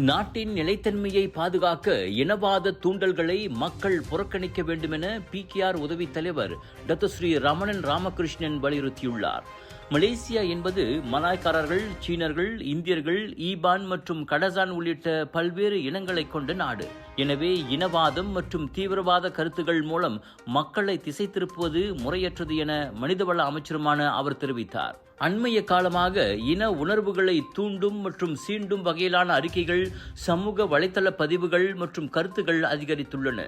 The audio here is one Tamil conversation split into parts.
நாட்டின் நிலைத்தன்மையை பாதுகாக்க இனவாத தூண்டல்களை மக்கள் புறக்கணிக்க வேண்டுமென PKR உதவி தலைவர் டாக்டர் ஸ்ரீ ரமணன் ராமகிருஷ்ணன் வலியுறுத்தியுள்ளார். மலேசியா என்பது மலாய்க்காரர்கள், சீனர்கள், இந்தியர்கள், ஈபான் மற்றும் கடசான் உள்ளிட்ட பல்வேறு இனங்களை கொண்ட நாடு. எனவே இனவாதம் மற்றும் தீவிரவாத கருத்துகள் மூலம் மக்களை திசை திருப்புவது முறையற்றது என மனிதவள அமைச்சருமான அவர் தெரிவித்தார். அண்மைய காலமாக இன உணர்வுகளை தூண்டும் மற்றும் சீண்டும் வகையிலான அறிக்கைகள், சமூக வலைதள பதிவுகள் மற்றும் கருத்துகள் அதிகரித்துள்ளன.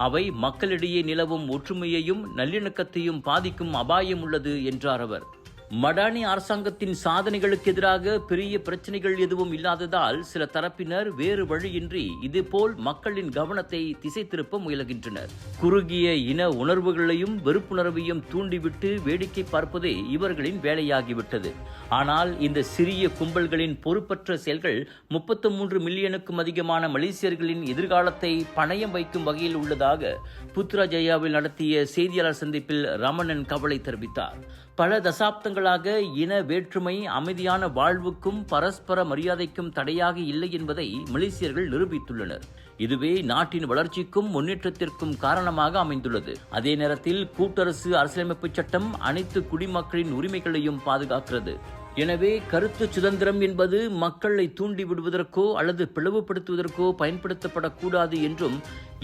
அவை மக்களிடையே நிலவும் ஒற்றுமையையும் நல்லிணக்கத்தையும் பாதிக்கும் அபாயம் உள்ளது என்றார் அவர். மடானி அரசாங்கத்தின் சாதனைகளுக்கு எதிராக பெரிய பிரச்சனைகள் எதுவும் இல்லாததால் சில தரப்பினர் வேறு வழியின்றி இதுபோல் மக்களின் கவனத்தை திசை திருப்ப முயல்கின்றனர். குறுகிய இன உணர்வுகளையும் வெறுப்புணர்வையும் தூண்டிவிட்டு வேடிக்கை பார்ப்பதே இவர்களின் வேலையாகிவிட்டது. ஆனால் இந்த சிறிய கும்பல்களின் பொறுப்பற்ற செயல்கள் 33 மில்லியனுக்கும் அதிகமான மலேசியர்களின் எதிர்காலத்தை பணயம் வைக்கும் வகையில் உள்ளதாக புத்ராஜயாவில் நடத்திய செய்தியாளர் சந்திப்பில் ரமணன் கவலை தெரிவித்தார். பல தசாப்தங்களாக இன வேற்றுமை அமைதியான வாழ்வுக்கும் பரஸ்பர மரியாதைக்கும் தடையாக இல்லை என்பதை மலேசியர்கள் நிரூபித்துள்ளனர். இதுவே நாட்டின் வளர்ச்சிக்கும் முன்னேற்றத்திற்கும் காரணமாக அமைந்துள்ளது. அதே நேரத்தில் கூட்டரசு அரசியலமைப்பு சட்டம் அனைத்து குடிமக்களின் உரிமைகளையும் பாதுகாக்கிறது. எனவே கருத்து சுதந்திரம் என்பது மக்களை தூண்டி விடுவதற்கோ அல்லது பிளவுபடுத்துவதற்கோ பயன்படுத்தப்படக்கூடாது என்றும்,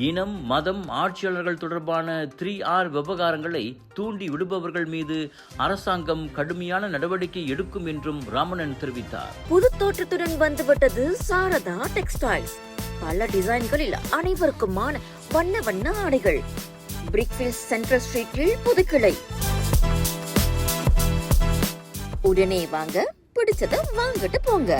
இனம், மதம், ஆட்சியாளர்கள் தொடர்பான 3R விவகாரங்களை தூண்டி விடுபவர்கள் மீது அரசாங்கம் கடுமையான நடவடிக்கை எடுக்கும் என்றும் ராமணன் தெரிவித்தார். புது தோற்றத்துடன் வந்துவிட்டது சாரதா டெக்ஸ்டைல்ஸ். பல டிசைன்களில் அனைவருக்குமான வண்ண வண்ண ஆடைகள். பிரிக்ஃபீல்ட் சென்ட்ரல் ஸ்ட்ரீட்டில் புதுக்கிளை. உடனே வாங்க, பிடிச்சத வாங்கிட்டு போங்க.